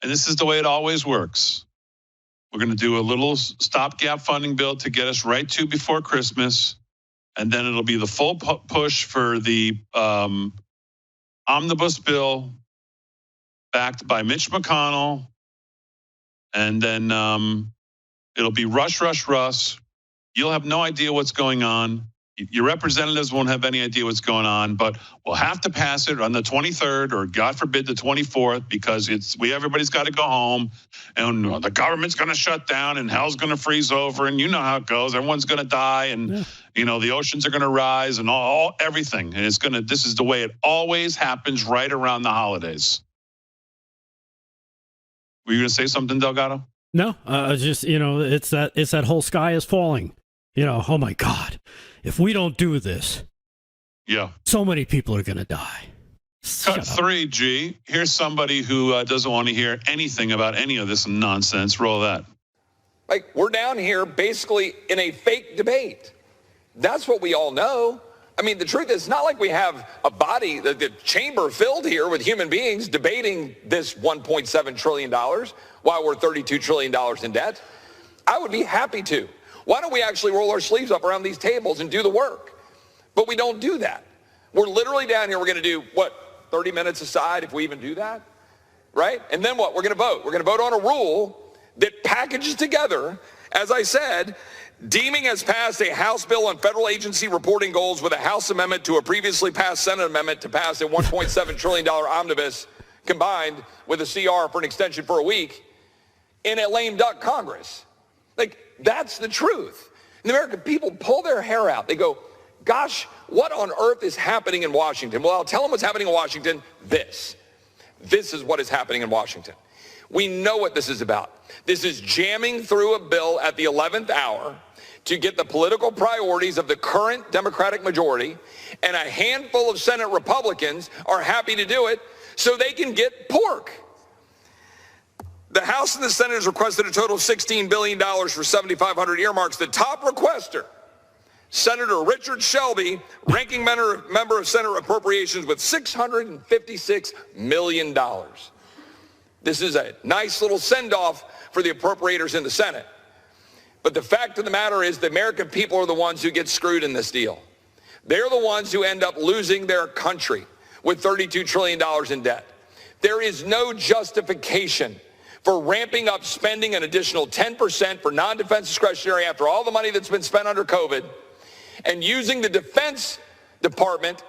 and this is the way it always works. We're going to do a little stopgap funding bill to get us right to before Christmas, and then it'll be the full push for the omnibus bill backed by Mitch McConnell, and then it'll be rush. You'll have no idea what's going on. Your representatives won't have any idea what's going on, but we'll have to pass it on the 23rd or, God forbid, the 24th, because everybody's got to go home, and the government's going to shut down, and hell's going to freeze over, and you know how it goes. Everyone's going to die, and the oceans are going to rise, and everything. And this is the way it always happens right around the holidays. Were you going to say something, Delgado? No, just it's that whole sky is falling. Oh my God. If we don't do this, so many people are going to die. Cut 3, G. Here's somebody who doesn't want to hear anything about any of this nonsense. Roll that. Like, we're down here basically in a fake debate. That's what we all know. I mean, the truth is, it's not like we have a body, the chamber filled here with human beings debating this $1.7 trillion while we're $32 trillion in debt. I would be happy to. Why don't we actually roll our sleeves up around these tables and do the work? But we don't do that. We're literally down here. We're going to do, 30 minutes aside, if we even do that, right? And then what? We're going to vote. We're going to vote on a rule that packages together, as I said, deeming as passed a House bill on federal agency reporting goals with a House amendment to a previously passed Senate amendment to pass a $1.7 trillion omnibus combined with a CR for an extension for a week in a lame duck Congress. Like, that's the truth. And the American people pull their hair out. They go, gosh, what on earth is happening in Washington? Well, I'll tell them what's happening in Washington. This is what is happening in Washington. We know what this is about. This is jamming through a bill at the 11th hour to get the political priorities of the current Democratic majority, and a handful of Senate Republicans are happy to do it so they can get pork. The House and the Senate has requested a total of $16 billion for 7,500 earmarks. The top requester, Senator Richard Shelby, ranking member of Senate Appropriations, with $656 million. This is a nice little send-off for the appropriators in the Senate. But the fact of the matter is the American people are the ones who get screwed in this deal. They're the ones who end up losing their country with $32 trillion in debt. There is no justification for ramping up spending an additional 10% for non-defense discretionary after all the money that's been spent under COVID, and using the Defense Department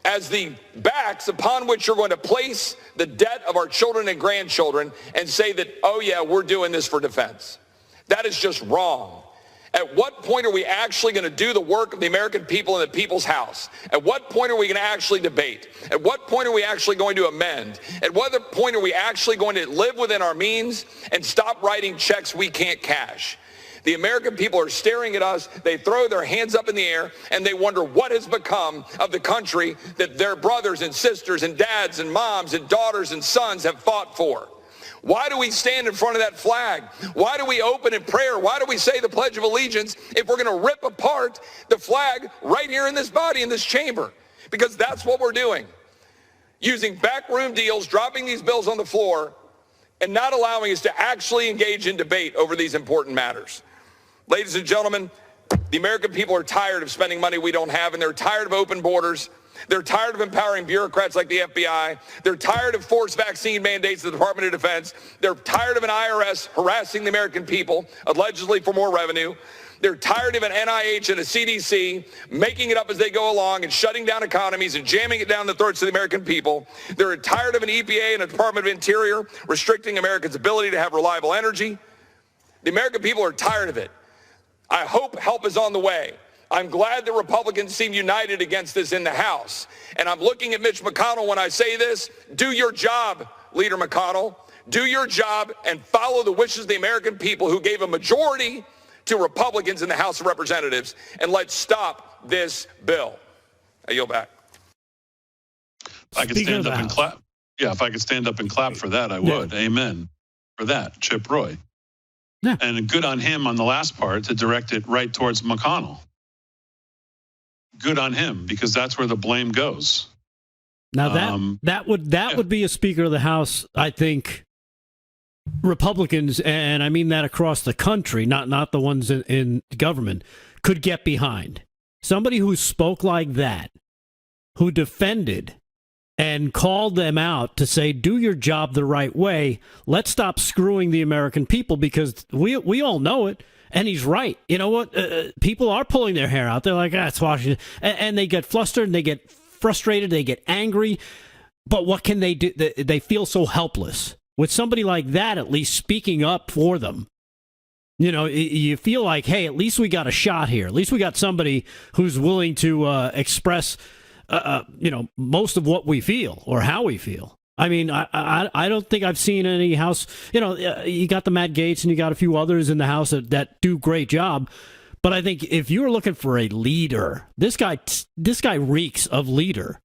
as the backs upon which you're going to place the debt of our children and grandchildren and say that, oh yeah, we're doing this for defense. That is just wrong. At what point are we actually going to do the work of the American people in the people's house? At what point are we going to actually debate? At what point are we actually going to amend? At what point are we actually going to live within our means and stop writing checks we can't cash? The American people are staring at us. They throw their hands up in the air and they wonder what has become of the country that their brothers and sisters and dads and moms and daughters and sons have fought for. Why do we stand in front of that flag? Why do we open in prayer? Why do we say the Pledge of Allegiance if we're going to rip apart the flag right here in this body, in this chamber? Because that's what we're doing. Using backroom deals, dropping these bills on the floor, and not allowing us to actually engage in debate over these important matters. Ladies and gentlemen, the American people are tired of spending money we don't have, and they're tired of open borders. They're tired of empowering bureaucrats like the FBI. They're tired of forced vaccine mandates at the Department of Defense. They're tired of an IRS harassing the American people, allegedly for more revenue. They're tired of an NIH and a CDC making it up as they go along and shutting down economies and jamming it down the throats of the American people. They're tired of an EPA and a Department of Interior restricting Americans' ability to have reliable energy. The American people are tired of it. I hope help is on the way. I'm glad the Republicans seem united against this in the House. And I'm looking at Mitch McConnell when I say this. Do your job, Leader McConnell. Do your job and follow the wishes of the American people who gave a majority to Republicans in the House of Representatives. And let's stop this bill. I yield back. If I could stand up and clap. Yeah, if I could stand up and clap for that, I would. Yeah. Amen. For that, Chip Roy. Yeah. And good on him on the last part to direct it right towards McConnell. Good on him, because that's where the blame goes. Now that would be a Speaker of the House, I think, Republicans, and I mean that across the country, not the ones in government, could get behind. Somebody who spoke like that, who defended and called them out to say, do your job the right way. Let's stop screwing the American people, because we all know it. And he's right. You know what? People are pulling their hair out. They're like, it's Washington. And they get flustered and they get frustrated. They get angry. But what can they do? They feel so helpless. With somebody like that at least speaking up for them, you know, you feel like, hey, at least we got a shot here. At least we got somebody who's willing to express most of what we feel or how we feel. I mean, I don't think I've seen any House, you got the Matt Gaetz and you got a few others in the House that do great job. But I think if you're looking for a leader, this guy reeks of leader.